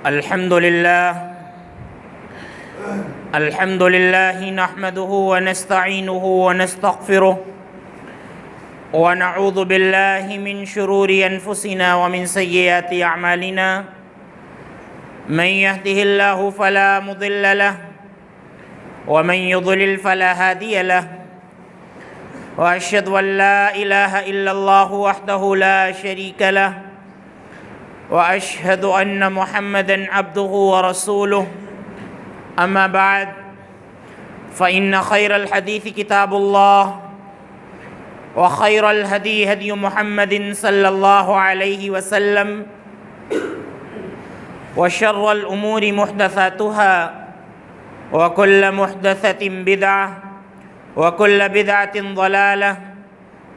الحمد لله نحمده ونستعينه ونستغفره ونعوذ بالله من شرور أنفسنا ومن سيئات أعمالنا من يهده الله فلا مضل له ومن يضلل فلا هادي له وأشهد أن لا إله إلا الله وحده لا شريك له وأشهد أن محمدًا عبده ورسوله أما بعد فإن خير الحديث كتاب الله وخير الهدي هدي محمد صلى الله عليه وسلم وشر الأمور محدثاتها وكل محدثة بدعة وكل بدعة ضلالة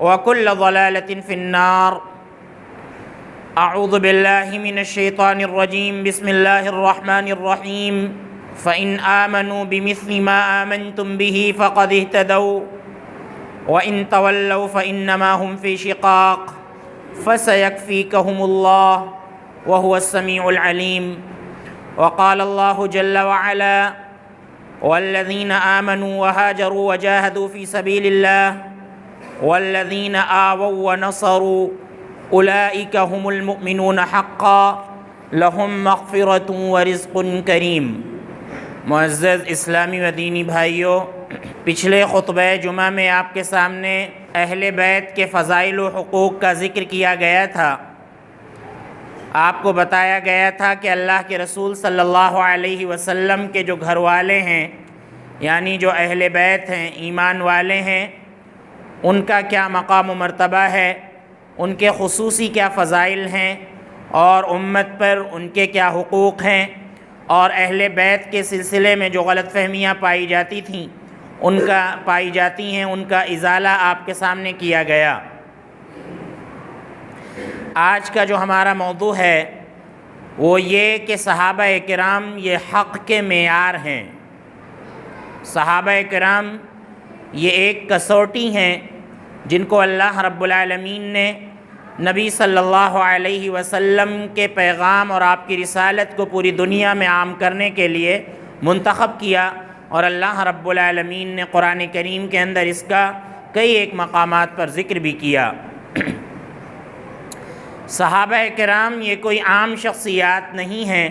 وكل ضلالة في النار. أعوذ بالله من الشيطان الرجيم. بسم الله الرحمن الرحيم. فإن آمنوا بمثل ما آمنتم به فقد اهتدوا وإن تولوا فإنما هم في شقاق فسيكفيكهم الله وهو السميع العليم. وقال الله جل وعلا: والذين آمنوا وهاجروا وجاهدوا في سبيل الله والذين آووا ونصروا أولئك هم المؤمنون حقا لهم مغفرة ورزق کریم. معزز اسلامی و دینی بھائیوں، پچھلے خطبہ جمعہ میں آپ کے سامنے اہل بیت کے فضائل و حقوق کا ذکر کیا گیا تھا. آپ کو بتایا گیا تھا کہ اللہ کے رسول صلی اللہ علیہ وسلم کے جو گھر والے ہیں، یعنی جو اہل بیت ہیں، ایمان والے ہیں، ان کا کیا مقام و مرتبہ ہے، ان کے خصوصی کیا فضائل ہیں، اور امت پر ان کے کیا حقوق ہیں، اور اہل بیت کے سلسلے میں جو غلط فہمیاں پائی جاتی ہیں ان کا ازالہ آپ کے سامنے کیا گیا. آج کا جو ہمارا موضوع ہے وہ یہ کہ صحابہ کرام یہ حق کے معیار ہیں. صحابہ کرام یہ ایک کسوٹی ہیں جن کو اللہ رب العالمین نے نبی صلی اللہ علیہ وسلم کے پیغام اور آپ کی رسالت کو پوری دنیا میں عام کرنے کے لیے منتخب کیا، اور اللہ رب العالمین نے قرآن کریم کے اندر اس کا کئی ایک مقامات پر ذکر بھی کیا. صحابہ کرام یہ کوئی عام شخصیات نہیں ہیں،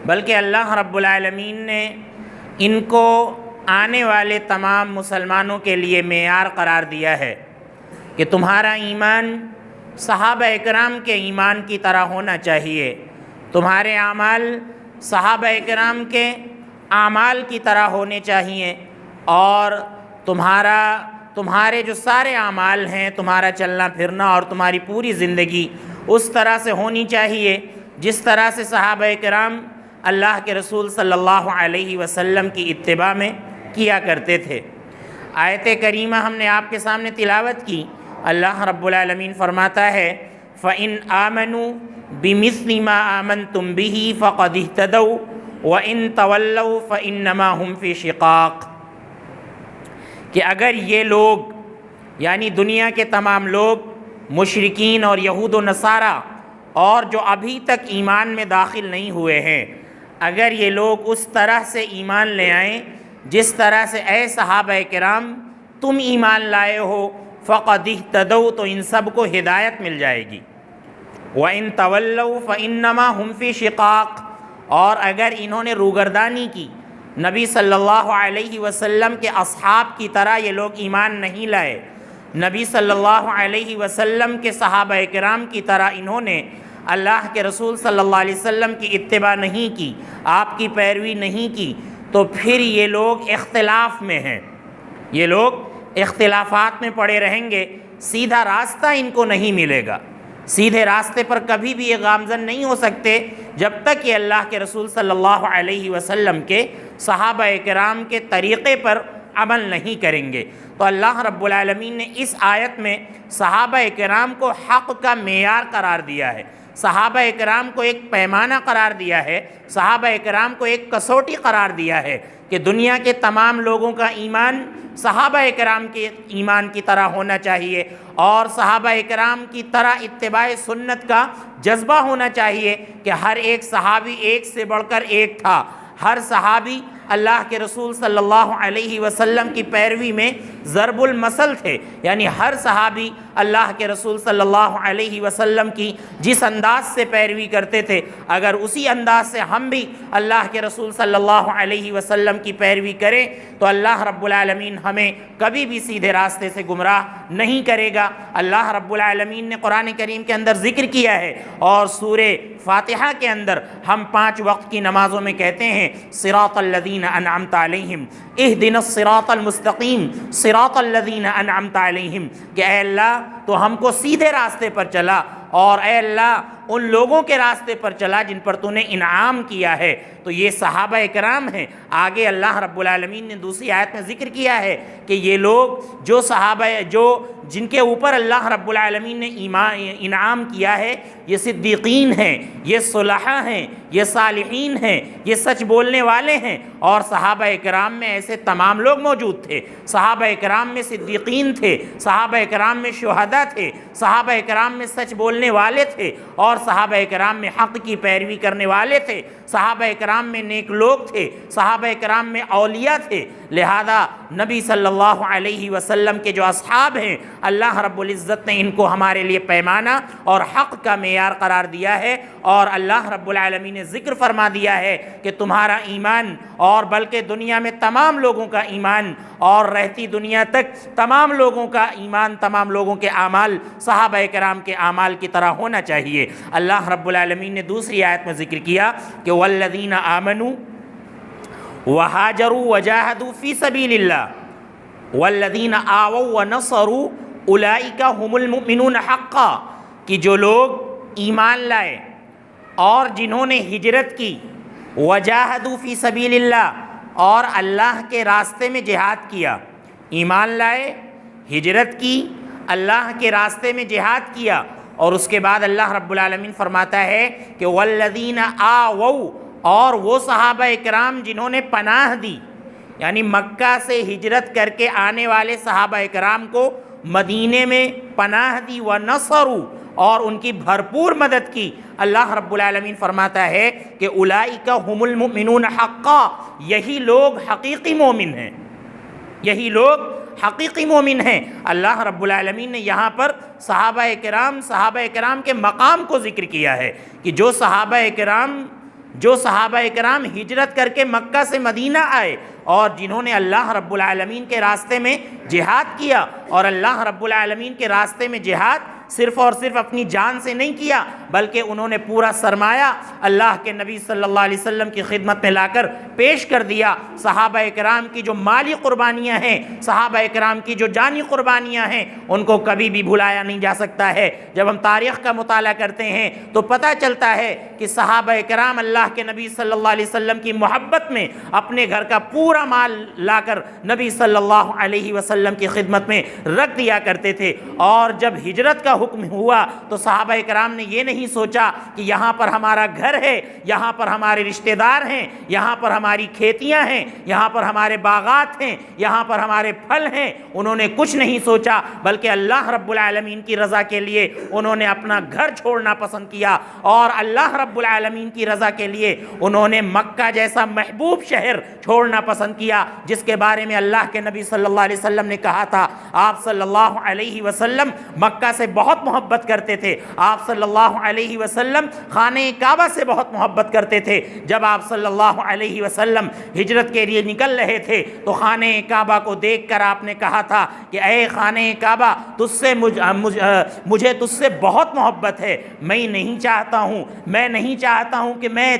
بلکہ اللہ رب العالمین نے ان کو آنے والے تمام مسلمانوں کے لیے معیار قرار دیا ہے کہ تمہارا ایمان صحابہ کرام کے ایمان کی طرح ہونا چاہیے، تمہارے اعمال صحابہ کرام کے اعمال کی طرح ہونے چاہیے، اور تمہارے جو سارے اعمال ہیں، تمہارا چلنا پھرنا اور تمہاری پوری زندگی اس طرح سے ہونی چاہیے جس طرح سے صحابہ کرام اللہ کے رسول صلی اللہ علیہ وسلم کی اتباع میں کیا کرتے تھے. آیت کریمہ ہم نے آپ کے سامنے تلاوت کی. اللہ رب العالمین فرماتا ہے: فَإِنْ آمَنُوا بِمِثْلِ مَا آمَنْتُمْ بِهِ فَقَدْ اهْتَدَوْا وَإِنْ تَوَلَّوْا فَإِنَّمَا هُمْ فِي شِقَاقٍ. کہ اگر یہ لوگ، یعنی دنیا کے تمام لوگ، مشرکین اور یہود و نصارہ اور جو ابھی تک ایمان میں داخل نہیں ہوئے ہیں، اگر یہ لوگ اس طرح سے ایمان لے آئیں جس طرح سے اے صحابہ کرام تم ایمان لائے ہو، فَقَدْ اهْتَدَوْا، تو ان سب کو ہدایت مل جائے گی. وَإِن تَوَلَّوْا فَإِنَّمَا هُمْ فِي شِقَاقٍ، اور اگر انہوں نے روگردانی کی، نبی صلی اللہ علیہ وسلم کے اصحاب کی طرح یہ لوگ ایمان نہیں لائے، نبی صلی اللہ علیہ وسلم کے صحابہ کرام کی طرح انہوں نے اللہ کے رسول صلی اللہ علیہ وسلم کی اتباع نہیں کی، آپ کی پیروی نہیں کی، تو پھر یہ لوگ اختلاف میں ہیں، یہ لوگ اختلافات میں پڑے رہیں گے، سیدھا راستہ ان کو نہیں ملے گا. سیدھے راستے پر کبھی بھی یہ گامزن نہیں ہو سکتے جب تک کہ اللہ کے رسول صلی اللہ علیہ وسلم کے صحابہ کرام کے طریقے پر عمل نہیں کریں گے. تو اللہ رب العالمین نے اس آیت میں صحابہ کرام کو حق کا معیار قرار دیا ہے. صحابہ اکرام کو ایک پیمانہ قرار دیا ہے، صحابہ اکرام کو ایک کسوٹی قرار دیا ہے کہ دنیا کے تمام لوگوں کا ایمان صحابہ اکرام کے ایمان کی طرح ہونا چاہیے، اور صحابہ اکرام کی طرح اتباع سنت کا جذبہ ہونا چاہیے کہ ہر ایک صحابی ایک سے بڑھ کر ایک تھا، ہر صحابی اللہ کے رسول صلی اللہ علیہ وسلم کی پیروی میں ضرب المثل تھے، یعنی ہر صحابی اللہ کے رسول صلی اللہ علیہ وسلم کی جس انداز سے پیروی کرتے تھے، اگر اسی انداز سے ہم بھی اللہ کے رسول صلی اللہ علیہ وسلم کی پیروی کریں تو اللہ رب العالمین ہمیں کبھی بھی سیدھے راستے سے گمراہ نہیں کرے گا۔ اللہ رب العالمین نے قرآن کریم کے اندر ذکر کیا ہے، اور سورہ فاتحہ کے اندر ہم 5 وقت کی نمازوں میں کہتے ہیں صراط الذین انعمت علیہم اہدنا الصراط المستقیم صراط الذین انعمت علیہم، کہ اے اللہ تو ہم کو سیدھے راستے پر چلا، اور اے اللہ ان لوگوں کے راستے پر چلا جن پر تو نے انعام کیا ہے۔ تو یہ صحابہ اکرام ہیں۔ آگے اللہ رب العالمین نے دوسری آیت میں ذکر کیا ہے کہ یہ لوگ جو صحابہ جن کے اوپر اللہ رب العالمین نے انعام کیا ہے، یہ صدیقین ہیں، یہ صلحاء ہیں، یہ صالحین ہیں، یہ سچ بولنے والے ہیں، اور صحابہ اکرام میں ایسے تمام لوگ موجود تھے۔ صحابہ اکرام میں صدیقین تھے، صحابہ اکرام میں شہداء تھے، صحابہ اکرام میں سچ بولنے والے تھے، اور صحابہ اکرام میں حق کی پیروی کرنے والے تھے، صحابہ اکرام میں نیک لوگ تھے، صحابہ اکرام میں اولیاء تھے۔ لہذا نبی صلی اللہ علیہ وسلم کے جو اصحاب ہیں، اللہ رب العزت نے ان کو ہمارے لیے پیمانہ اور حق کا معیار قرار دیا ہے، اور اللہ رب العالمین نے ذکر فرما دیا ہے کہ تمہارا ایمان، اور بلکہ دنیا میں تمام لوگوں کا ایمان، اور رہتی دنیا تک تمام لوگوں کا ایمان، تمام لوگوں کے اعمال صحابہ کرام کے اعمال کی طرح ہونا چاہیے۔ اللہ رب العالمین نے دوسری آیت میں ذکر کیا کہ والذین آمنوا وہاجروا وجاہدوا فی سبیل اللہ والذین آووا ونصروا اولئک هم المؤمنون حقا، کہ جو لوگ ایمان لائے اور جنہوں نے ہجرت کی، وجاہدوا فی سبیل اللہ، اور اللہ کے راستے میں جہاد کیا، ایمان لائے، ہجرت کی، اللہ کے راستے میں جہاد کیا، اور اس کے بعد اللہ رب العالمین فرماتا ہے کہ والذین آووا، اور وہ صحابہ اکرام جنہوں نے پناہ دی، یعنی مکہ سے ہجرت کر کے آنے والے صحابہ اکرام کو مدینے میں پناہ دی، ونصروا، اور ان کی بھرپور مدد کی۔ اللہ رب العالمین فرماتا ہے کہ اولئک هم المؤمنون حقا، یہی لوگ حقیقی مومن ہیں، یہی لوگ حقیقی مومن ہیں۔ اللہ رب العالمین نے یہاں پر صحابہ اکرام کے مقام کو ذکر کیا ہے کہ جو صحابہ اکرام ہجرت کر کے مکہ سے مدینہ آئے، اور جنہوں نے اللہ رب العالمین کے راستے میں جہاد کیا، اور اللہ رب العالمین کے راستے میں جہاد صرف اور صرف اپنی جان سے نہیں کیا، بلکہ انہوں نے پورا سرمایہ اللہ کے نبی صلی اللہ علیہ وسلم کی خدمت میں لا کر پیش کر دیا۔ صحابہ اکرام کی جو مالی قربانیاں ہیں، صحابہ اکرام کی جو جانی قربانیاں ہیں، ان کو کبھی بھی بھلایا نہیں جا سکتا ہے۔ جب ہم تاریخ کا مطالعہ کرتے ہیں تو پتہ چلتا ہے کہ صحابہ اکرام اللہ کے نبی صلی اللہ علیہ وسلم کی محبت میں اپنے گھر کا پورا مال لا کر نبی صلی اللہ علیہ وسلم کی خدمت میں رکھ دیا کرتے تھے، اور جب ہجرت کا حکم ہوا تو صحابہ اکرام نے یہ نہیں سوچا کہ یہاں پر ہمارا گھر ہے، یہاں پر ہمارے رشتہ دار ہیں، یہاں پر ہماری کھیتیاں ہیں، یہاں پر ہمارے باغات ہیں، یہاں پر ہمارے پھل ہیں۔ انہوں نے کچھ نہیں سوچا، بلکہ اللہ رب العالمین کی رضا کے لیے انہوں نے اپنا گھر چھوڑنا پسند کیا، اور اللہ رب العالمین کی رضا کے لیے انہوں نے مکہ جیسا محبوب شہر چھوڑنا پسند کیا، جس کے بارے میں اللہ کے نبی صلی اللہ علیہ وسلم نے کہا تھا۔ آپ صلی اللہ علیہ وسلم مکہ سے بہت محبت کرتے تھے، آپ صلی اللہ علیہ وسلم خانہ کعبہ سے بہت محبت کرتے تھے۔ جب آپ صلی اللہ علیہ وسلم ہجرت کے لیے نکل رہے تھے تو خانہ کعبہ کو دیکھ کر آپ نے کہا تھا کہ اے خانہ کعبہ، مجھے تجھ سے بہت محبت ہے، میں نہیں چاہتا ہوں کہ میں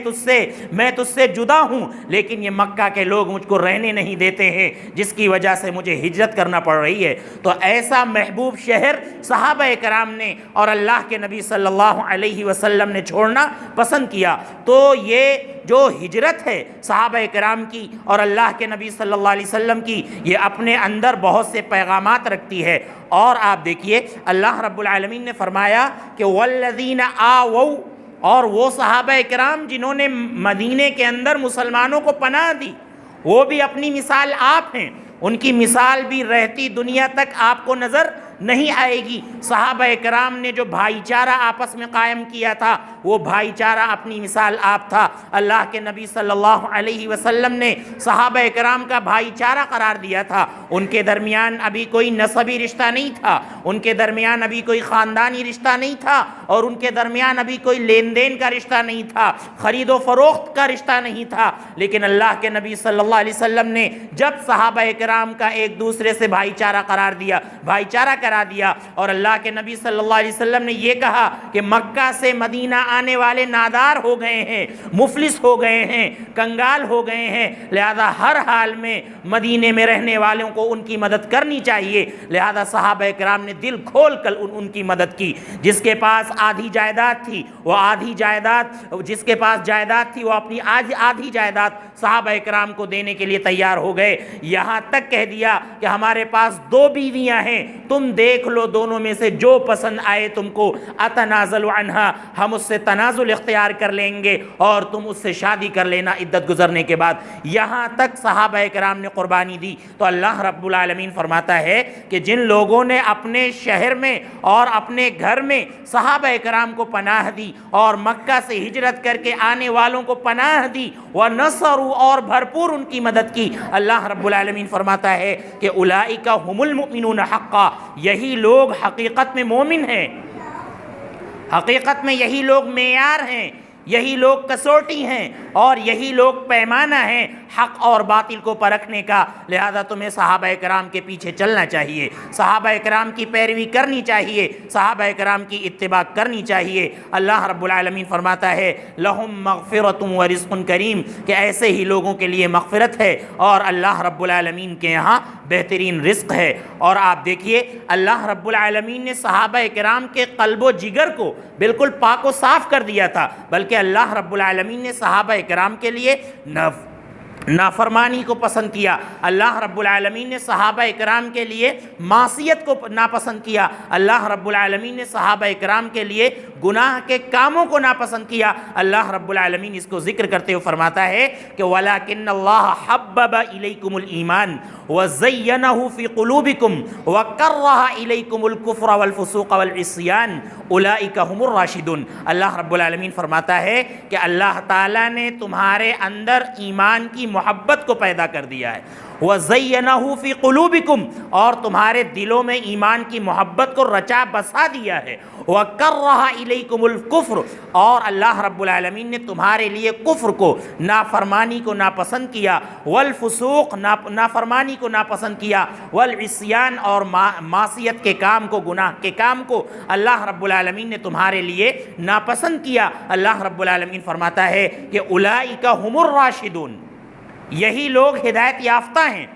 تجھ سے جدا ہوں، لیکن یہ مکہ کے لوگ مجھ کو رہنے نہیں دیتے ہیں، جس کی وجہ سے مجھے ہجرت کرنا پڑ رہی ہے۔ تو ایسا محبوب شہر صحابہ کرام کرام نے اور اللہ کے نبی صلی اللہ علیہ وسلم نے چھوڑنا پسند کیا۔ تو یہ جو ہجرت ہے صحابہ کرام کی اور اللہ کے نبی صلی اللہ علیہ وسلم کی، یہ اپنے اندر بہت سے پیغامات رکھتی ہے۔ اور آپ دیکھیے اللہ رب العالمین نے فرمایا کہ والذین آووا، اور وہ صحابہ کرام جنہوں نے مدینے کے اندر مسلمانوں کو پناہ دی، وہ بھی اپنی مثال آپ ہیں، ان کی مثال بھی رہتی دنیا تک آپ کو نظر نہیں آئے گی۔ صحابہ کرام نے جو بھائی چارہ آپس میں قائم کیا تھا، وہ بھائی چارہ اپنی مثال آپ تھا۔ اللہ کے نبی صلی اللہ علیہ وسلم نے صحابہ کرام کا بھائی چارہ قرار دیا تھا۔ ان کے درمیان ابھی کوئی نسبی رشتہ نہیں تھا، ان کے درمیان ابھی کوئی خاندانی رشتہ نہیں تھا، اور ان کے درمیان ابھی کوئی لین دین کا رشتہ نہیں تھا، خرید و فروخت کا رشتہ نہیں تھا۔ لیکن اللہ کے نبی صلی اللہ علیہ وسلم نے جب صحابہ کرام کا ایک دوسرے سے بھائی چارہ قرار دیا، بھائی چارہ کرا دیا، اور اللہ کے نبی صلی اللہ علیہ وسلم نے یہ کہا کہ مکہ سے مدینہ آنے والے نادار ہو گئے ہیں، مفلس ہو گئے ہیں، کنگال ہو گئے ہیں، لہذا ہر حال میں مدینے میں رہنے والوں کو ان کی مدد کرنی چاہیے۔ لہذا صحابہ کرام نے دل کھول کر ان کی مدد کی۔ جس کے پاس آدھی جائیداد تھی وہ آدھی جائیداد، جس کے پاس جائیداد تھی وہ اپنی آدھی جائیداد صحابہ کرام کو دینے کے لیے تیار ہو گئے۔ یہاں تک کہہ دیا کہ ہمارے پاس 2 بیویاں ہیں، تم دیکھ لو دونوں میں سے جو پسند آئے تم کو، اتنازل عنہا، ہم اس سے تنازل اختیار کر لیں گے اور تم اس سے شادی کر لینا عدت گزرنے کے بعد۔ یہاں تک صحابہ کرام نے قربانی دی۔ تو اللہ رب العالمین فرماتا ہے کہ جن لوگوں نے اپنے شہر میں اور اپنے گھر میں صحابہ کرام کو پناہ دی اور مکہ سے ہجرت کر کے آنے والوں کو پناہ دی، وَنَصَرُوا، اور بھرپور ان کی مدد کی، اللہ رب العالمین فرماتا ہے کہ اولئک هم المؤمنون حقا، یہی لوگ حقیقت میں مومن ہیں، حقیقت میں یہی لوگ معیار ہیں، یہی لوگ کسوٹی ہیں، اور یہی لوگ پیمانہ ہیں حق اور باطل کو پرکھنے کا۔ لہذا تمہیں صحابہ کرام کے پیچھے چلنا چاہیے، صحابہ کرام کی پیروی کرنی چاہیے، صحابہ کرام کی اتباع کرنی چاہیے۔ اللہ رب العالمین فرماتا ہے لہم مغفرۃ ورزق کریم، کہ ایسے ہی لوگوں کے لیے مغفرت ہے اور اللہ رب العالمین کے یہاں بہترین رزق ہے۔ اور آپ دیکھیے اللہ رب العالمین نے صحابہ کرام کے قلب و جگر کو بالکل پاک و صاف کر دیا تھا، بلکہ اللہ رب العالمین نے صحابہ کرام کے لیے نافرمانی کو پسند کیا۔ اللہ رب العالمین نے صحابہ کرام کے لیے معصیت کو ناپسند کیا۔ اللہ رب العالمین نے صحابہ کرام کے لیے گناہ کے کاموں کو ناپسند کیا۔ اللہ رب العالمین اس کو ذکر کرتے ہوئے فرماتا ہے کہ وَلَكِنَّ اللَّهَ حَبَّبَ إِلَيْكُمُ الْإِيمَانَ وَزَيَّنَهُ فِي قُلُوبِكُمْ وَكَرَّهَ إِلَيْكُمُ الْكُفْرَ وَالْفُسُوقَ وَالْعِصْيَانَ أُولَئِكَ هُمُ الرَّاشِدُونَ۔ اللہ رب العالمین فرماتا ہے کہ اللہ تعالیٰ نے تمہارے اندر ایمان کی محبت کو پیدا کر دیا ہے، وَزَيَّنَهُ فِي قُلُوبِكُمْ، اور تمہارے دلوں میں ایمان کی محبت کو رچا بسا دیا ہے، وَكَرَّهَ إِلَيْكُمُ الْكُفْرَ، اور اللہ رب العالمین نے تمہارے لیے کفر کو، نافرمانی کو ناپسند کیا، والفسوق، نافرمانی کو ناپسند کیا، والعصیان، اور معصیت کے کام کو، گناہ کے کام کو اللہ رب العالمین نے تمہارے لیے ناپسند کیا۔ اللہ رب العالمین فرماتا ہے کہ اولئک هم الراشدون، یہی لوگ ہدایت یافتہ ہیں،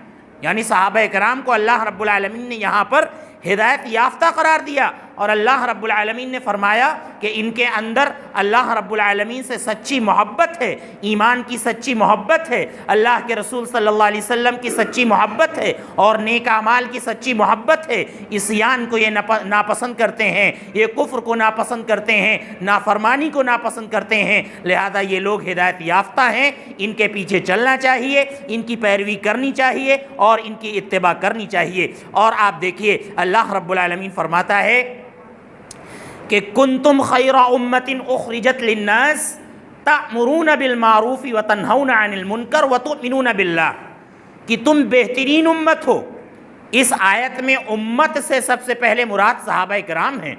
یعنی صحابہ کرام کو اللہ رب العالمین نے یہاں پر ہدایت یافتہ قرار دیا، اور اللہ رب العالمین نے فرمایا کہ ان کے اندر اللہ رب العالمین سے سچی محبت ہے، ایمان کی سچی محبت ہے، اللہ کے رسول صلی اللہ علیہ وسلم کی سچی محبت ہے، اور نیک اعمال کی سچی محبت ہے۔ عصیان کو یہ ناپسند کرتے ہیں، یہ کفر کو ناپسند کرتے ہیں، نافرمانی کو ناپسند کرتے ہیں۔ لہذا یہ لوگ ہدایت یافتہ ہیں، ان کے پیچھے چلنا چاہیے، ان کی پیروی کرنی چاہیے اور ان کی اتباع کرنی چاہیے۔ اور آپ دیکھیے اللہ رب العالمین فرماتا ہے کہ کنتم خیر امت اخرجت للناس تأمرون بالمعروف وتنہون عن المنکر وتؤمنون باللہ، کہ تم بہترین امت ہو۔ اس آیت میں امت سے سب سے پہلے مراد صحابہ کرام ہیں،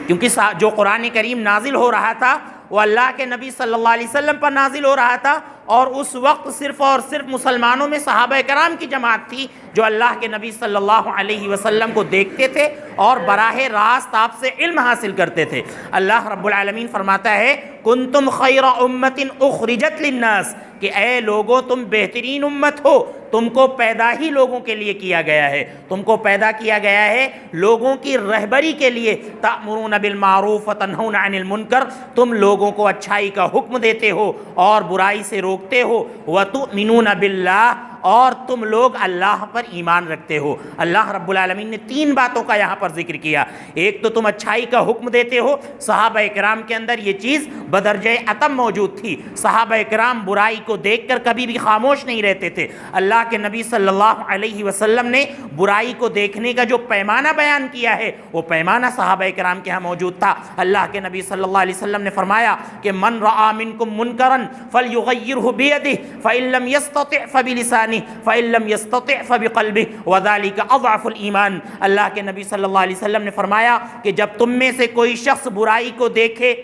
کیونکہ جو قرآن کریم نازل ہو رہا تھا وہ اللہ کے نبی صلی اللہ علیہ وسلم پر نازل ہو رہا تھا، اور اس وقت صرف اور صرف مسلمانوں میں صحابہ کرام کی جماعت تھی جو اللہ کے نبی صلی اللہ علیہ وسلم کو دیکھتے تھے اور براہ راست آپ سے علم حاصل کرتے تھے۔ اللہ رب العالمین فرماتا ہے کنتم خیر امت اخرجت للناس، کہ اے لوگوں تم بہترین امت ہو، تم کو پیدا ہی لوگوں کے لیے کیا گیا ہے، تم کو پیدا کیا گیا ہے لوگوں کی رہبری کے لیے۔ تأمرون بالمعروف وتنہون عن المنکر، تم لوگوں کو اچھائی کا حکم دیتے ہو اور برائی سے روکتے ہو۔ وتؤمنون باللہ، اور تم لوگ اللہ پر ایمان رکھتے ہو۔ اللہ رب العالمین نے 3 باتوں کا یہاں پر ذکر کیا۔ ایک تو تم اچھائی کا حکم دیتے ہو، صحابہ کرام کے اندر یہ چیز بدرجہ عتم موجود تھی۔ صحابہ کرام برائی کو دیکھ کر کبھی بھی خاموش نہیں رہتے تھے۔ اللہ کے نبی صلی اللہ علیہ وسلم نے برائی کو دیکھنے کا جو پیمانہ بیان کیا ہے وہ پیمانہ صحابہ کرام کے ہاں موجود تھا۔ اللہ کے نبی صلی اللہ علیہ وسلم نے فرمایا کہ من رآ منکم منکرا فلیغیرہ بیدہ فإن لم یستطع فبلسانہ فإن لم یستطع فبقلبہ وذلک اضعف الایمان۔ اللہ کے نبی صلی اللہ علیہ وسلم نے فرمایا کہ جب تم میں سے کوئی شخص برائی کو دیکھے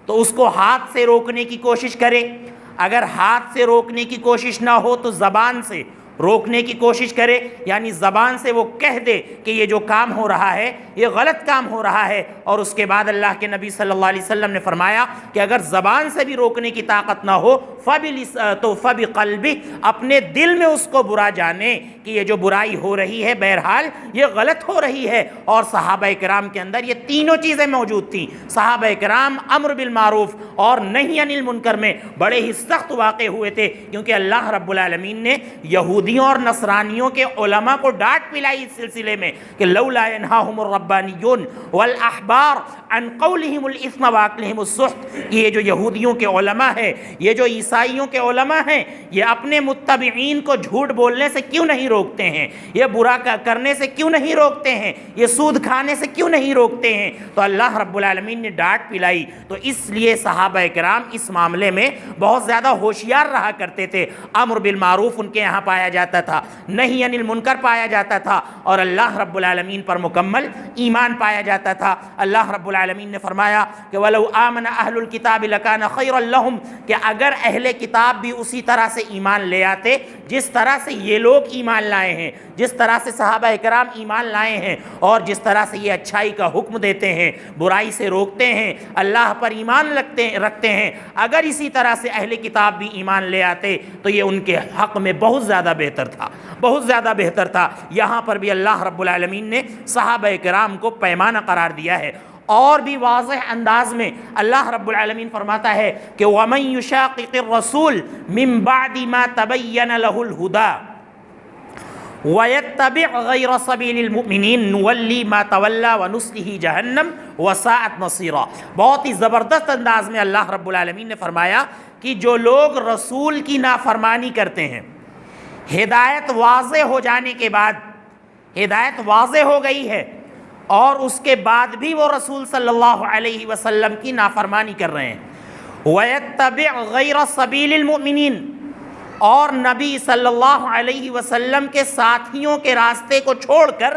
تو اس کو ہاتھ سے روکنے کی کوشش کرے، اگر ہاتھ سے روکنے کی کوشش نہ ہو تو زبان سے روکنے کی کوشش کرے، یعنی زبان سے وہ کہہ دے کہ یہ جو کام ہو رہا ہے یہ غلط کام ہو رہا ہے۔ اور اس کے بعد اللہ کے نبی صلی اللہ علیہ وسلم نے فرمایا کہ اگر زبان سے بھی روکنے کی طاقت نہ ہو تو فبقلبہ، اپنے دل میں اس کو برا جانے کہ یہ جو برائی ہو رہی ہے بہرحال یہ غلط ہو رہی ہے۔ اور صحابہ کرام کے اندر یہ تینوں چیزیں موجود تھیں۔ صحابہ کرام امر بالمعروف اور نہی عن المنکر میں بڑے ہی سخت واقع ہوئے تھے، کیونکہ اللہ رب العالمین نے یہودیوں اور نصرانیوں کے علماء کو ڈانٹ پلائی اس سلسلے میں کہ لولا ینہاہم الربانیون والاحبار عن قولہم الاثم واکلہم السحت، یہ جو یہودیوں کے علماء ہیں، یہ جو عیسائیوں کے علماء ہیں، یہ اپنے متبعین کو جھوٹ بولنے سے کیوں نہیں روکتے ہیں، یہ برا کرنے سے کیوں نہیں روکتے ہیں، یہ سود کھانے سے کیوں نہیں روکتے ہیں؟ تو اللہ رب العالمین نے ڈانٹ پلائی۔ تو اس لیے صحابہ کرام اس معاملے میں بہت زیادہ ہوشیار رہا کرتے تھے۔ امر بالمعروف ان کے یہاں پایا جاتا تھا، نہی عن المنکر پایا جاتا تھا، اور اللہ رب العالمین پر مکمل ایمان پایا جاتا تھا۔ اللہ رب العالمین نے فرمایا کہ وَلَوْ آمَنَ أَهْلُ الْكِتَابِ لَكَانَ خَيْرًا لَهُمْ، کہ اگر اہل کتاب بھی اسی طرح سے ایمان لے آتے جس طرح سے یہ لوگ ایمان لائے ہیں، جس طرح سے صحابہ کرام ایمان لائے ہیں، اور جس طرح سے یہ اچھائی کا حکم دیتے ہیں، برائی سے روکتے ہیں، اللہ پر ایمان رکھتے ہیں، اگر اسی طرح سے اہل کتاب بھی ایمان لے آتے تو یہ ان کے حق میں بہت زیادہ بہتر تھا، بہت زیادہ بہتر تھا۔ یہاں پر بھی اللہ رب العالمین نے صحابہ کرام کو پیمانہ قرار دیا ہے۔ اور بھی واضح انداز میں اللہ رب العالمین فرماتا ہے کہ وَمَن يُشَاقِقِ الرَّسُولِ مِن بَعْدِ مَا تَبَيَّنَ لَهُ الْهُدَى وَيَتَّبِعْ غَيْرَ سَبِيلِ الْمُؤْمِنِينَ نُوَلِّي مَا تَوَلَّى وَنُصْلِهِ جَهَنَّمَ وَسَاءَتْ مَصِيرًا۔ بہت ہی زبردست انداز میں اللہ رب العالمین نے فرمایا کہ جو لوگ رسول کی نافرمانی کرتے ہیں، ہدایت واضح ہو جانے کے بعد، ہدایت واضح ہو گئی ہے اور اس کے بعد بھی وہ رسول صلی اللہ علیہ وسلم کی نافرمانی کر رہے ہیں، وَيَتَّبِعْ غَيْرَ سَبِيلِ الْمُؤْمِنِينَ، اور نبی صلی اللہ علیہ وسلم کے ساتھیوں کے راستے کو چھوڑ کر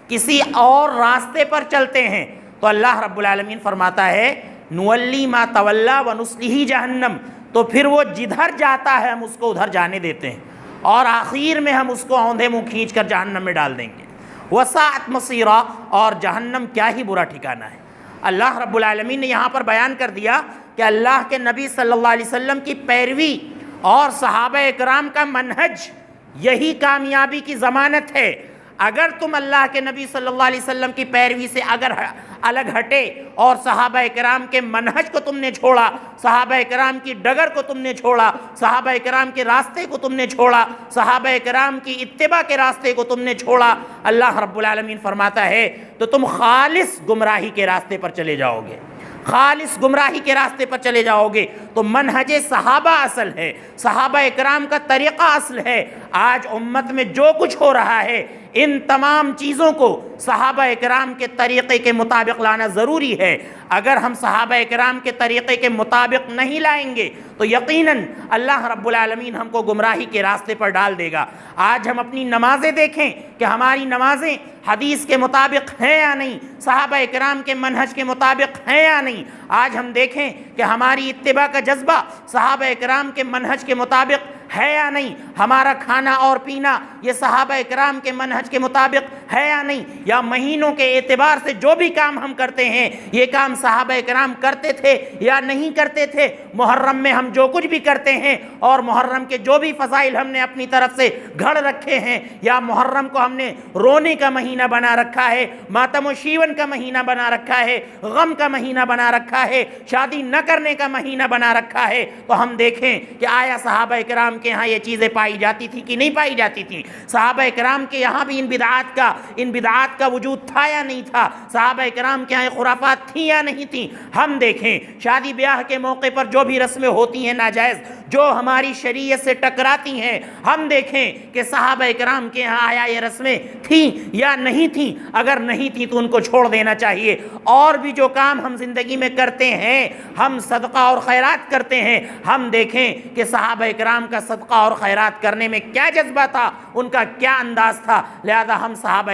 کسی اور راستے پر چلتے ہیں، تو اللہ رب العالمین فرماتا ہے نُوَلِّي مَا تَوَلَّى وَنُصْلِهِ جَهَنَّمَ، تو پھر وہ جدھر جاتا ہے ہم اس کو ادھر جانے دیتے ہیں، اور آخر میں ہم اس کو اوندھے منہ کھینچ کر جہنم میں ڈال دیں گے۔ وساعت مصیرا، اور جہنم کیا ہی برا ٹھکانہ ہے۔ اللہ رب العالمین نے یہاں پر بیان کر دیا کہ اللہ کے نبی صلی اللہ علیہ وسلم کی پیروی اور صحابہ کرام کا منہج یہی کامیابی کی ضمانت ہے۔ اگر تم اللہ کے نبی صلی اللہ علیہ وسلم کی پیروی سے اگر الگ ہٹے اور صحابہ کرام کے منہج کو تم نے چھوڑا، صحابہ کرام کی ڈگر کو تم نے چھوڑا، صحابہ کرام کے راستے کو تم نے چھوڑا، صحابہ کرام کی اتباع کے راستے کو تم نے چھوڑا، اللہ رب العالمین فرماتا ہے تو تم خالص گمراہی کے راستے پر چلے جاؤ گے، خالص گمراہی کے راستے پر چلے جاؤ گے۔ تو منہج صحابہ اصل ہے، صحابہ کرام کا طریقہ اصل ہے۔ آج امت میں جو کچھ ہو رہا ہے ان تمام چیزوں کو صحابہ اکرام کے طریقے کے مطابق لانا ضروری ہے۔ اگر ہم صحابہ اکرام کے طریقے کے مطابق نہیں لائیں گے تو یقیناً اللہ رب العالمین ہم کو گمراہی کے راستے پر ڈال دے گا۔ آج ہم اپنی نمازیں دیکھیں کہ ہماری نمازیں حدیث کے مطابق ہیں یا نہیں، صحابہ اکرام کے منہج کے مطابق ہیں یا نہیں۔ آج ہم دیکھیں کہ ہماری اتباع کا جذبہ صحابہ اکرام کے منہج کے مطابق ہے یا نہیں، ہمارا کھانا اور پینا یہ صحابہ اکرام کے منہج کے مطابق ہے یا نہیں، یا مہینوں کے اعتبار سے جو بھی کام ہم کرتے ہیں یہ کام صحابہ اکرام کرتے تھے یا نہیں کرتے تھے۔ محرم میں ہم جو کچھ بھی کرتے ہیں اور محرم کے جو بھی فضائل ہم نے اپنی طرف سے گھڑ رکھے ہیں، یا محرم کو ہم نے رونے کا مہینہ بنا رکھا ہے، ماتم و شیون کا مہینہ بنا رکھا ہے، غم کا مہینہ بنا رکھا ہے، شادی نہ کرنے کا مہینہ بنا رکھا ہے، تو ہم دیکھیں کہ آیا صحابہ اکرام کے ہاں یہ چیزیں پائی جاتی تھی کہ نہیں پائی جاتی تھی؟ صحابہ اکرام کے یہاں بھی ان بدعات کا وجود تھا یا نہیں تھا؟ صحابہ اکرام کے یہاں خرافات تھیں یا نہیں تھیں؟ ہم دیکھیں شادی بیاہ کے موقع پر جو بھی رسمیں ہوتی ہیں ناجائز، جو ہماری شریعت سے ٹکراتی ہیں، ہم دیکھیں کہ صحابہ اکرام کے یہاں آیا یہ رسمیں تھیں یا نہیں تھیں؟ اگر نہیں تھیں تو ان کو چھوڑ دینا چاہیے۔ اور بھی جو کام ہم زندگی میں کرتے ہیں، ہم صدقہ اور خیرات کرتے ہیں، ہم دیکھیں کہ صحابہ اکرام کا صدقہ اور خیرات کرنے میں کیا جذبہ تھا، ان کا کیا انداز تھا۔ لہذا ہم صحابہ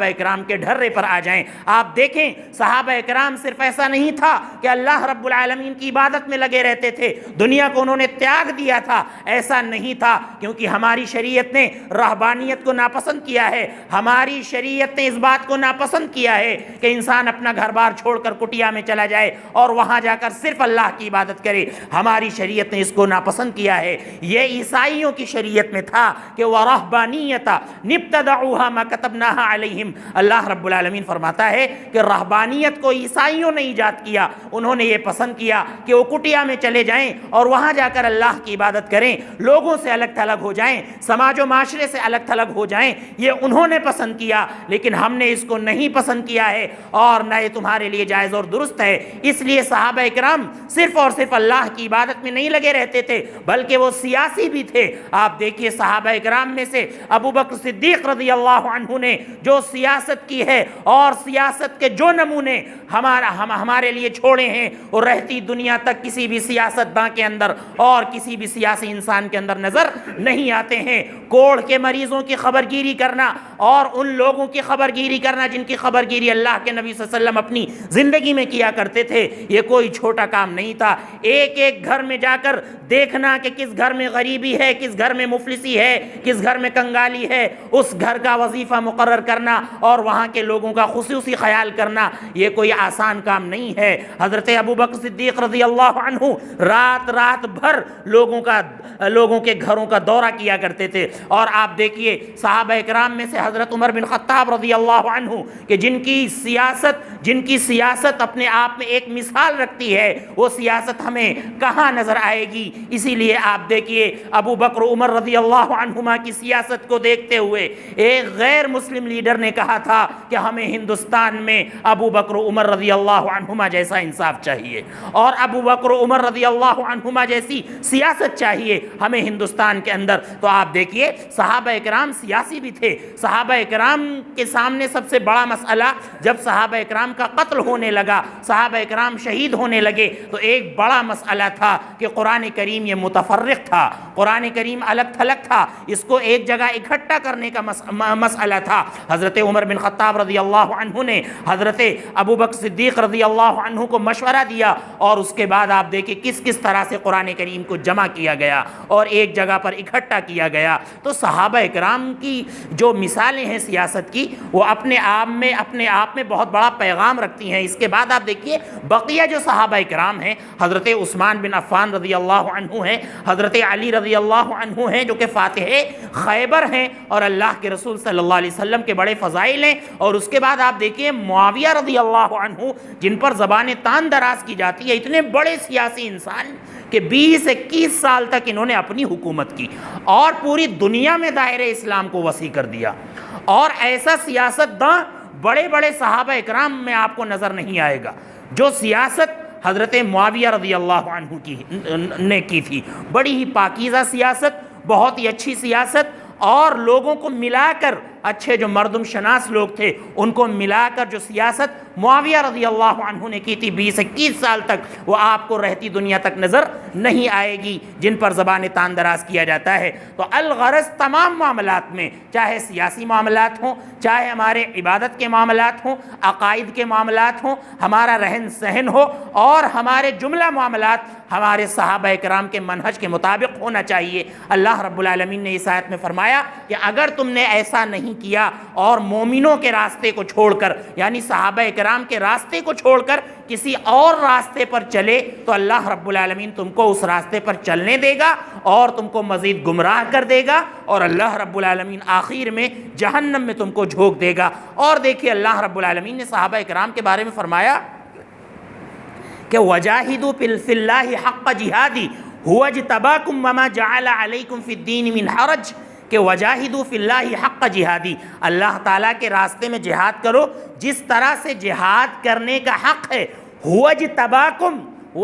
اکرام کے ڈھرے پر آ جائیں۔ آپ دیکھیں صحابہ اکرام صرف ایسا نہیں تھا کہ اللہ رب العالمین کی عبادت میں لگے رہتے تھے، دنیا کو انہوں نے تیاگ دیا تھا، ایسا نہیں تھا، کیونکہ ہماری شریعت نے رہبانیت کو ناپسند کیا ہے۔ ہماری شریعت نے اس بات کو ناپسند کیا ہے کہ انسان اپنا گھر بار چھوڑ کر کٹیا میں چلا جائے اور وہاں جا کر صرف اللہ کی عبادت کرے۔ ہماری شریعت نے اس کو ناپسند کیا ہے۔ یہ عیسائیوں کی شریعت میں تھا کہ وَرَهْبَانِيَّةَ نِبْتَدَعُوهَا مَا كَتَبْنَاهَا عَلَيْهِمْ۔ اللہ رب العالمین فرماتا ہے کہ رہبانیت کو عیسائیوں نے ایجاد کیا، انہوں نے یہ پسند کیا کہ وہ کٹیا میں چلے جائیں اور وہاں جا کر اللہ کی عبادت کریں، لوگوں سے الگ تھلگ ہو جائیں، سماج و معاشرے سے الگ تھلگ ہو جائیں، یہ انہوں نے پسند کیا، لیکن ہم نے اس کو نہیں پسند کیا ہے اور نہ یہ تمہارے لیے جائز اور درست ہے۔ اس لیے صحابہ اکرام صرف اور صرف اللہ کی عبادت میں نہیں لگے رہتے تھے، بلکہ وہ سیاسی بھی تھے۔ آپ دیکھیے صحابہ اکرام میں سے ابو بکر صدیق رضی اللہ عنہ نے جو سیاست کی ہے اور سیاست کے جو نمونے ہمارے لیے چھوڑے ہیں، وہ رہتی دنیا تک کسی بھی سیاستداں کے اندر اور کسی بھی سیاسی انسان کے اندر نظر نہیں آتے ہیں۔ کوڑھ کے مریضوں کی خبرگیری کرنا اور ان لوگوں کی خبرگیری کرنا جن کی خبرگیری اللہ کے نبی صلی اللہ علیہ وسلم اپنی زندگی میں کیا کرتے تھے، یہ کوئی چھوٹا کام نہیں تھا۔ ایک ایک گھر میں جا کر دیکھنا کہ کس گھر میں غریبی ہے، کس گھر میں مفلسی ہے، کس گھر میں کنگالی ہے، اس گھر کا وظیفہ مقرر کرنا اور وہاں کے لوگوں کا خصوصی خیال کرنا، یہ کوئی آسان کام نہیں ہے۔ حضرت ابو بکر صدیق رضی اللہ عنہ رات بھر لوگوں کے گھروں کا دورہ کیا کرتے تھے۔ اور آپ دیکھیے صحابہ اکرام میں سے حضرت عمر بن خطاب رضی اللہ عنہ کہ جن کی سیاست اپنے آپ میں ایک مثال رکھتی ہے، وہ سیاست ہمیں کہاں نظر آئے گی؟ اسی لیے آپ دیکھیے ابو بکر عمر رضی اللہ عنہما کی سیاست کو دیکھتے ہوئے ایک غیر مسلم لیڈر نے کہا تھا کہ ہمیں ہندوستان میں ابو بکر عمر رضی اللہ عنہما جیسا انصاف چاہیے اور ابو بکر عمر رضی اللہ عنہما جیسی سیاست چاہیے ہمیں ہندوستان کے اندر۔ تو آپ دیکھیے صحابہ اکرام سیاسی بھی تھے۔ صحابہ اکرام کے سامنے سب سے بڑا مسئلہ جب صحابہ اکرام کا قتل ہونے لگا، صحابہ اکرام شہید ہونے لگے، تو ایک بڑا مسئلہ تھا کہ قرآن کریم یہ متفرق تھا، قرآن کریم الگ تھلگ تھا، اس کو ایک جگہ اکٹھا کرنے کا مسئلہ تھا۔ حضرت عمر بن خطاب رضی اللہ عنہ نے حضرت ابو بکر صدیق رضی اللہ عنہ کو مشورہ دیا اور اس کے بعد آپ دیکھیں کس طرح سے قرآن کریم کو جمع کیا گیا اور ایک جگہ پر اکٹھا کیا گیا۔ تو صحابہ اکرام کی جو مثالیں ہیں سیاست کی، وہ اپنے آپ میں بہت بڑا پیغام رکھتی ہیں۔ اس کے بعد آپ دیکھیے بقیہ جو صحابہ اکرام ہیں، حضرت عثمان بن عفان رضی اللہ عنہ ہیں، حضرت علی رضی اللہ عنہ ہیں جو کہ فاتح خیبر ہیں اور اللہ کے رسول صلی اللہ علیہ وسلم کے بڑے فضائل ہیں۔ اور اس کے بعد آپ دیکھیے معاویہ رضی اللہ عنہ جن پر زبان تان دراز کی جاتی ہے، اتنے بڑے سیاسی انسان کہ 20-21 سال تک انہوں نے اپنی حکومت کی اور پوری دنیا میں دائرہ اسلام کو وسیع کر دیا۔ اور ایسا سیاست داں بڑے بڑے صحابہ اکرام میں آپ کو نظر نہیں آئے گا جو سیاست حضرت معاویہ رضی اللہ عنہ نے کی تھی۔ بڑی ہی پاکیزہ سیاست، بہت ہی اچھی سیاست اور لوگوں کو ملا کر، اچھے جو مردم شناس لوگ تھے ان کو ملا کر جو سیاست معاویہ رضی اللہ عنہ نے کی تھی 20-21 سال تک، وہ آپ کو رہتی دنیا تک نظر نہیں آئے گی، جن پر زبان تان دراز کیا جاتا ہے۔ تو الغرض تمام معاملات میں، چاہے سیاسی معاملات ہوں، چاہے ہمارے عبادت کے معاملات ہوں، عقائد کے معاملات ہوں، ہمارا رہن سہن ہو، اور ہمارے جملہ معاملات ہمارے صحابہ کرام کے منہج کے مطابق ہونا چاہیے۔ اللہ رب العالمین نے اس آیت میں فرمایا کہ اگر تم نے ایسا نہیں کیا اور مومنوں کے راستے کو چھوڑ کر، یعنی صحابہ کرام کے راستے کو چھوڑ کر کسی اور راستے پر چلے، تو اللہ رب العالمین تم کو اس راستے پر چلنے دے گا اور تم کو مزید گمراہ کر دے گا، اور اللہ رب العالمین آخر میں جہنم میں تم کو جھونک دے گا۔ اور دیکھیے اللہ رب العالمین نے صحابہ کرام کے بارے میں فرمایا کہ وَجَاهِدُوا فِي اللَّهِ حَقَّ جِهَادِهِ هُوَ اجْتَبَاكُمْ وَمَا جَعَلَ عَلَيْكُمْ فِي الدِّينِ مِنْ حَرَجٍ، کہ وَجَاهِدُوا فِي اللَّهِ حَقَّ جِهَادِهِ، اللہ تعالیٰ کے راستے میں جہاد کرو جس طرح سے جہاد کرنے کا حق ہے۔ هُوَ اجْتَبَاكُمْ،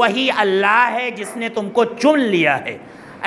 وہی اللہ ہے جس نے تم کو چن لیا ہے۔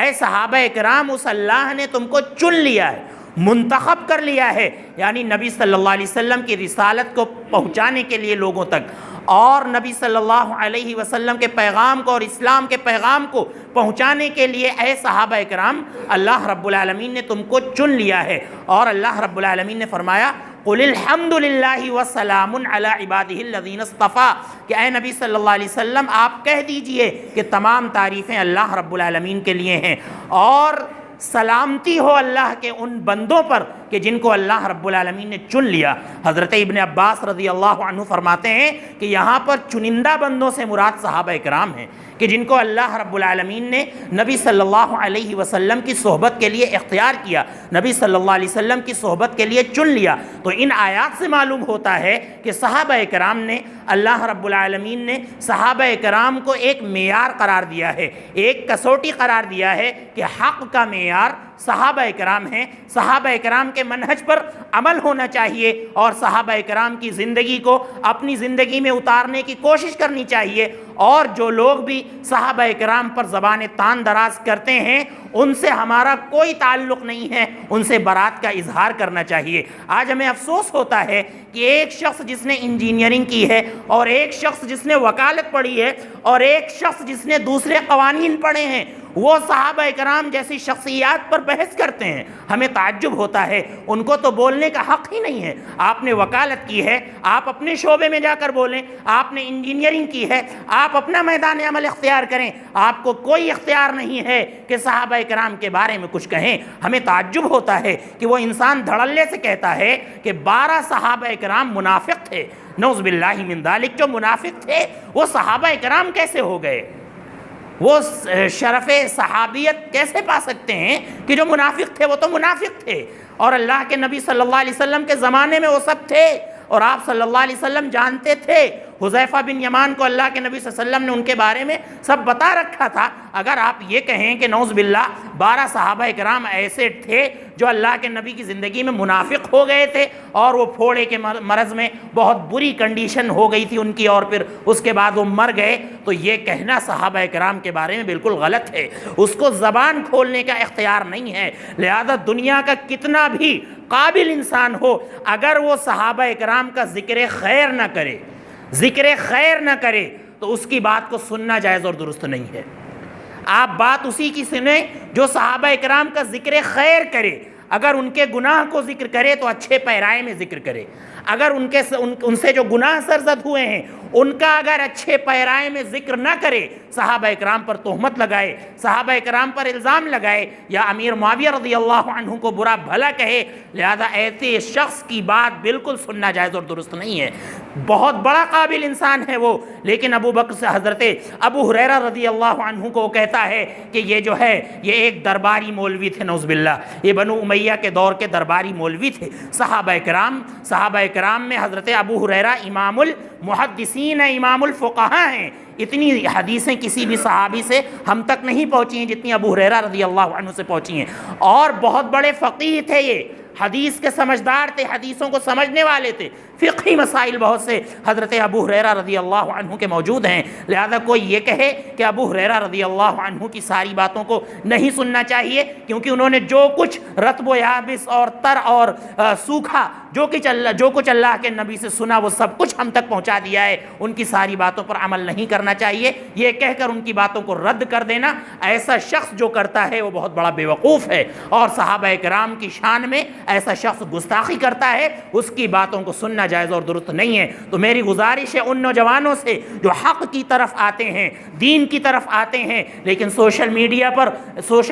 اے صحابہ کرام، اس اللہ نے تم کو چن لیا ہے، منتخب کر لیا ہے، یعنی نبی صلی اللہ علیہ وسلم کی رسالت کو پہنچانے کے لیے لوگوں تک، اور نبی صلی اللہ علیہ وسلم کے پیغام کو اور اسلام کے پیغام کو پہنچانے کے لیے اے صحابہ کرام اللہ رب العالمین نے تم کو چن لیا ہے۔ اور اللہ رب العالمین نے فرمایا قُلِ الْحَمْدُ لِلَّهِ وَسَلَامٌ عَلَىٰ عِبَادِهِ الَّذِينَ اصْطَفَىٰ، کہ اے نبی صلی اللہ علیہ وسلم آپ کہہ دیجئے کہ تمام تعریفیں اللہ رب العالمین کے لیے ہیں، اور سلامتی ہو اللہ کے ان بندوں پر کہ جن کو اللہ رب العالمین نے چن لیا۔ حضرت ابن عباس رضی اللہ عنہ فرماتے ہیں کہ یہاں پر چنندہ بندوں سے مراد صحابہ کرام ہیں، کہ جن کو اللہ رب العالمین نے نبی صلی اللہ علیہ وسلم کی صحبت کے لیے اختیار کیا، نبی صلی اللہ علیہ وسلم کی صحبت کے لیے چن لیا۔ تو ان آیات سے معلوم ہوتا ہے کہ صحابہ کرام نے، اللہ رب العالمین نے صحابہ کرام کو ایک معیار قرار دیا ہے، ایک کسوٹی قرار دیا ہے کہ حق کا معیار صحابہ کرام ہیں، صحابہ کرام کے منہج پر عمل ہونا چاہیے، اور صحابہ کرام کی زندگی کو اپنی زندگی میں اتارنے کی کوشش کرنی چاہیے، اور جو لوگ بھی صحابہ کرام پر زبان تان دراز کرتے ہیں ان سے ہمارا کوئی تعلق نہیں ہے، ان سے برات کا اظہار کرنا چاہیے۔ آج ہمیں افسوس ہوتا ہے کہ ایک شخص جس نے انجینئرنگ کی ہے، اور ایک شخص جس نے وکالت پڑھی ہے، اور ایک شخص جس نے دوسرے قوانین پڑھے ہیں، وہ صحابہ کرام جیسی شخصیات پر بحث کرتے ہیں۔ ہمیں تعجب ہوتا ہے، ان کو تو بولنے کا حق ہی نہیں ہے۔ آپ نے وکالت کی ہے، آپ اپنے شعبے میں جا کر بولیں، آپ نے انجینئرنگ کی ہے، آپ اپنا میدان عمل اختیار کریں، آپ کو کوئی اختیار نہیں ہے کہ صحابہ کرام کے بارے میں کچھ کہیں۔ ہمیں تعجب ہوتا ہے کہ وہ انسان دھڑلے سے کہتا ہے کہ 12 صحابہ کرام منافق تھے، نعوذ باللہ من ذالک۔ جو منافق تھے وہ صحابہ کرام کیسے ہو گئے؟ وہ شرف صحابیت کیسے پا سکتے ہیں کہ جو منافق تھے وہ تو منافق تھے، اور اللہ کے نبی صلی اللہ علیہ وسلم کے زمانے میں وہ سب تھے، اور آپ صلی اللہ علیہ وسلم جانتے تھے۔ حذیفہ بن یمان کو اللہ کے نبی صلی اللہ علیہ وسلم نے ان کے بارے میں سب بتا رکھا تھا۔ اگر آپ یہ کہیں کہ نعوذ باللہ 12 صحابہ کرام ایسے تھے جو اللہ کے نبی کی زندگی میں منافق ہو گئے تھے، اور وہ پھوڑے کے مرض میں بہت بری کنڈیشن ہو گئی تھی ان کی، اور پھر اس کے بعد وہ مر گئے، تو یہ کہنا صحابہ کرام کے بارے میں بالکل غلط ہے، اس کو زبان کھولنے کا اختیار نہیں ہے۔ لہذا دنیا کا کتنا بھی قابل انسان ہو، اگر وہ صحابہ کرام کا ذکر خیر نہ کرے، ذکر خیر نہ کرے، تو اس کی بات کو سننا جائز اور درست نہیں ہے۔ آپ بات اسی کی سنیں جو صحابہ کرام کا ذکر خیر کرے، اگر ان کے گناہ کو ذکر کرے تو اچھے پیرائے میں ذکر کرے، اگر ان سے جو گناہ سرزد ہوئے ہیں ان کا اگر اچھے پیرائے میں ذکر نہ کرے، صحابہ کرام پر تہمت لگائے، صحابہ کرام پر الزام لگائے، یا امیر معاویہ رضی اللہ عنہ کو برا بھلا کہے، لہذا ایسے شخص کی بات بالکل سننا جائز اور درست نہیں ہے۔ بہت بڑا قابل انسان ہے وہ، لیکن ابو بکر سے حضرت ابو ہریرہ رضی اللہ عنہ کو کہتا ہے کہ یہ جو ہے یہ ایک درباری مولوی تھے، نعوذ باللہ، یہ بنو امیہ کے دور کے درباری مولوی تھے۔ صحابہ کرام میں حضرت ابو ہریرہ امام المحدثین ہیں، امام الفقہاء ہیں۔ اتنی حدیثیں کسی بھی صحابی سے ہم تک نہیں پہنچی ہیں جتنی ابو ہریرہ رضی اللہ عنہ سے پہنچی ہیں، اور بہت بڑے فقیہ تھے یہ، حدیث کے سمجھدار تھے، حدیثوں کو سمجھنے والے تھے، فقہی مسائل بہت سے حضرت ابو ہریرہ رضی اللہ عنہ کے موجود ہیں۔ لہذا کوئی یہ کہے کہ ابو ہریرہ رضی اللہ عنہ کی ساری باتوں کو نہیں سننا چاہیے کیونکہ انہوں نے جو کچھ رطب و یابس اور تر اور سوکھا جو کچھ اللہ کے نبی سے سنا وہ سب کچھ ہم تک پہنچا دیا ہے، ان کی ساری باتوں پر عمل نہیں کرنا چاہیے، یہ کہہ کر ان کی باتوں کو رد کر دینا، ایسا شخص جو کرتا ہے وہ بہت بڑا بیوقوف ہے، اور صحابہ کرام کی شان میں ایسا شخص گستاخی کرتا ہے، اس کی باتوں کو سننا جائز اور درست نہیں ہے۔ تو میری گزارش ہے ان نوجوانوں سے جو حق کی طرف آتے ہیں، دین کی طرف آتے ہیں، لیکن سوشل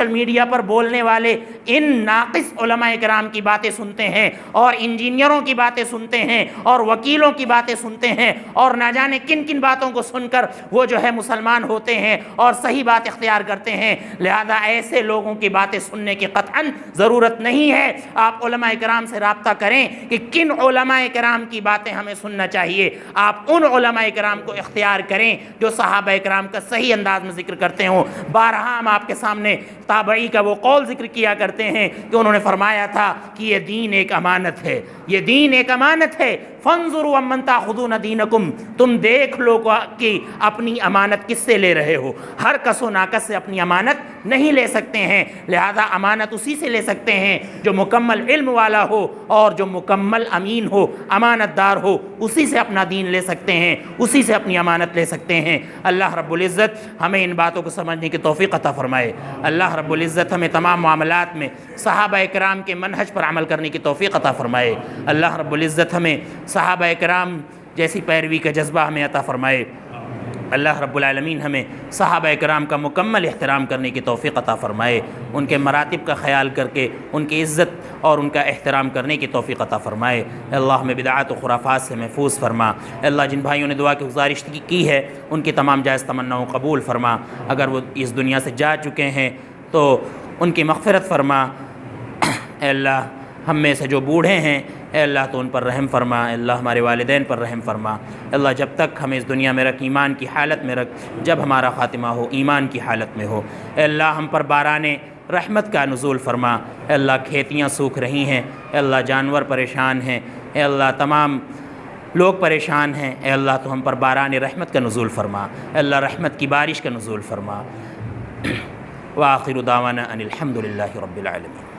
میڈیا پر بولنے والے ان ناقص علماء کرام کی باتیں سنتے ہیں اور انجینئروں کی باتیں سنتے ہیں اور وکیلوں کی باتیں سنتے ہیں اور نہ جانے کن کن باتوں کو سن کر وہ جو ہے مسلمان ہوتے ہیں اور صحیح بات اختیار کرتے ہیں۔ لہذا ایسے لوگوں کی باتیں سننے کی قطعاً ضرورت نہیں ہے۔ آپ علماء کرام سے رابطہ کریں کہ کن علماء کرام کی باتیں ہمیں سننا چاہیے، آپ ان علماء کرام کو اختیار کریں جو صحابہ کرام کا صحیح انداز میں ذکر کرتے ہوں۔ بارہا ہم آپ کے سامنے تابعی کا وہ قول ذکر کیا کرتے ہیں کہ انہوں نے فرمایا تھا کہ یہ دین ایک امانت ہے، یہ دین ایک امانت ہے، فانظروا امن تاخذون دینکم، تم دیکھ لو کہ اپنی امانت کس سے لے رہے ہو، ہر کس و ناکس سے اپنی امانت نہیں لے سکتے ہیں، لہذا امانت اسی سے لے سکتے ہیں جو مکمل علم والا ہو اور جو مکمل امین ہو، امانت دار ہو، اسی سے اپنا دین لے سکتے ہیں، اسی سے اپنی امانت لے سکتے ہیں۔ اللہ رب العزت ہمیں ان باتوں کو سمجھنے کی توفیق عطا فرمائے، اللہ رب العزت ہمیں تمام معاملات میں صحابہ کرام کے منہج پر عمل کرنے کی توفیق عطا فرمائے، اللہ رب العزت ہمیں صحابہ کرام جیسی پیروی کا جذبہ ہمیں عطا فرمائے، اللہ رب العالمین ہمیں صحابہ کرام کا مکمل احترام کرنے کی توفیق عطا فرمائے، ان کے مراتب کا خیال کر کے ان کی عزت اور ان کا احترام کرنے کی توفیق عطا فرمائے۔ اللہ ہمیں بدعات و خرافات سے محفوظ فرما۔ اللہ جن بھائیوں نے دعا کی گزارش کی ہے ان کی تمام جائز تمناؤں قبول فرما، اگر وہ اس دنیا سے جا چکے ہیں تو ان کی مغفرت فرما۔ اے اللہ ہم میں سے جو بوڑھے ہیں اے اللہ تو ان پر رحم فرما، اے اللہ ہمارے والدین پر رحم فرما، اے اللہ جب تک ہمیں اس دنیا میں رکھ ایمان کی حالت میں رکھ، جب ہمارا خاتمہ ہو ایمان کی حالت میں ہو۔ اے اللہ ہم پر باران رحمت کا نزول فرما، اے اللہ کھیتیاں سوکھ رہی ہیں، اے اللہ جانور پریشان ہیں، اے اللہ تمام لوگ پریشان ہیں، اے اللہ تو ہم پر باران رحمت کا نزول فرما، اے اللہ رحمت کی بارش کا نزول فرما۔ وآخر دعوانا ان الحمد للہ رب العالمین۔